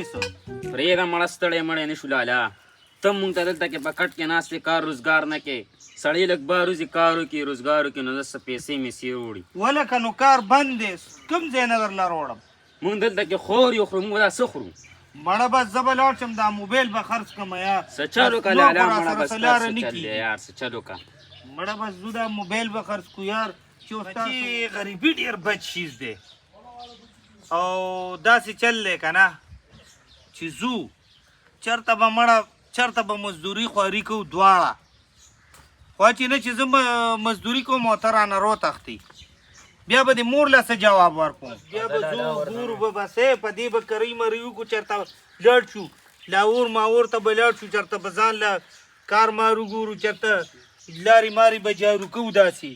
شو پرېږده مړه ستړی مړی نه شو لالا ته مونږ ته دلته کې په کټ کې ناست کار روزګار نه کې سړی لږ بار وځي کار وکړي روزګار وکړي نو داسې پیسې میسې وړي ولکه نو کار بند دی کوم ځای نه درله راوړم مونږ دلته کې خور یو خورو مونږ دا څه خورو مړه بس زه به لاړ شم دا موبایل به خرڅ کړم یار څه چل وکړه لالا نور مړه راسره بس څه دا لاره څه نه چل دی کېږي. یار څه چل وکړه مړه بس زه دا موبایل به خرڅ کړو یار چې بچي غریبي ډېر بد شیز دی او داسې چل دی که نه چې ځو چېرته به مړه چېرته به مزدوري خواري کوو دواړه خو چې نه چې زه مزدوري کوم او ته رانه روتښتې بیا به دې مور له څه جواب ورکړم بیا به ځو ګورو به بسې په دې به کرۍ مرۍ وکړو چېرته لاړ شو لاور ماور ته به لاړ شو چېرته به ځان له کار مارو ګورو چېرته لارې مارې به جارو کوو داسې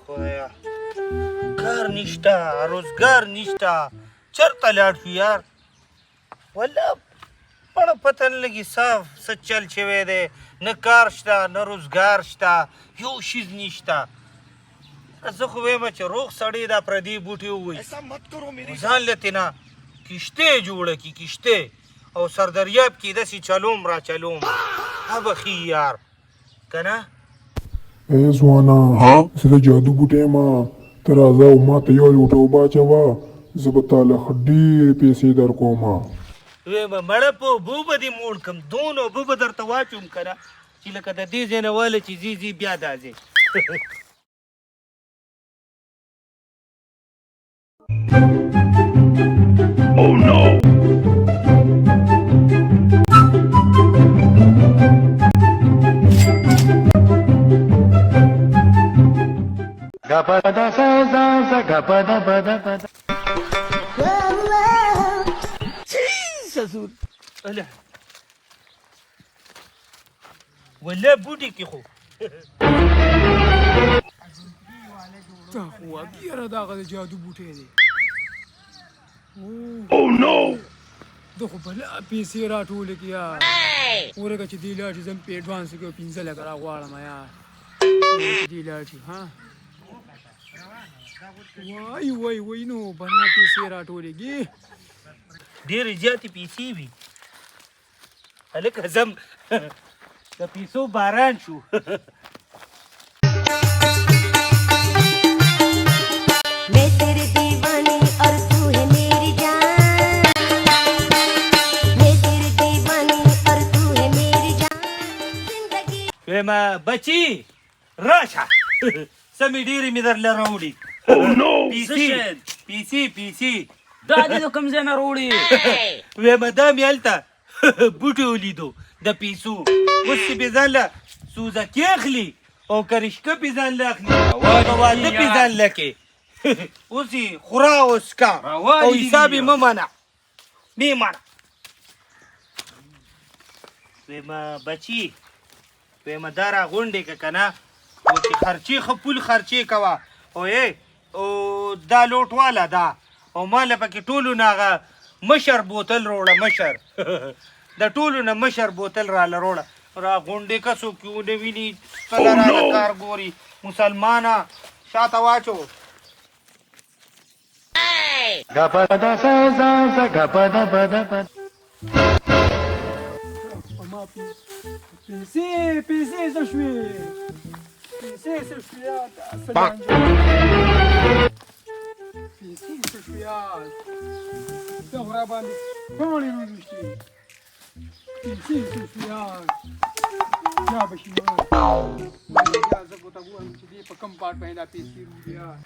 خدایا کار نشته روزګار نشته چېرته لاړ شو یار والله بړه پته نه لګي څه چل شوی دی نه کار شته نه روزګار شته یو شیز نشته زه خو وایم چې روغ سړی دا پردي بوټي ووایي ځان له تېنه کښتۍ جوړه کړي کښتۍ او سردریاب کې داسې چلوم را چلوم هبه ښي یار که نه ای ځوانا زه د جادو بوټی یم ته راځه او ما ته یو لوټه اوبه اچوه زه به تا له ښه ډېرې پیسې درکوم وایم مړه په اوبو به دې موړ کړم دونه اوبه به درته واچوم که نه چې لکه د دې ځای نه واله چې ځي ځي بیا دا ځای Oh no! اله والله بوټي کې خو ته خو وګیره دغه د جادو بوټی دی Oh no! ده خو بله پیسې راټولې کړي یار ورکه چې دې لاړ شي زه هم په اډوانس کې 15 لکه راغواړم یار چې دې لاړ شي ها وای نو بنا پیسې راټولېږي ډېرې زیاتې پیسې وي هلکه زم د پیسو باران شو मैं तेरी दीवानी और तू है मेरी जान मैं तेरी दीवानी और तू है मेरी जान जिंदगी وایم بچي راشه سمې ډېرې مې درله راوړي Oh no! پیسې دا دې د کوم ځای نه راوړي وایم دا مې هلته بوټي ولیدو د پیسو اوس چې بې ځان له سوزکې اخلي او کرشکه پې ځان له اخلي او واده پې ځان له کوي اوس یې خوره او څکه او حساب یې مه منه مې منه وایم بچي وایم دا راغونډې که که نه او چې خرچې ښه پول خرچې کوه او دا لوټ واله دا او ما له پکې ټولو نه هغه مشر بوتل روړه مشر د ټولو نه مشر بوتل راله روړه راغونډې که څوک یې ونه ویني کله راله کار ګوري مسلمانه شاته واچو ما پیسې څه شوې پیسې څه شوې یار پیسې څه شوې یار ته خو راباندې پاڼې وویشتې پیسې څه شوې یار بیا به شي نو بیا زه به ورته ووایم چې دې په کوم پاټ باندې دا پیسې روړي یار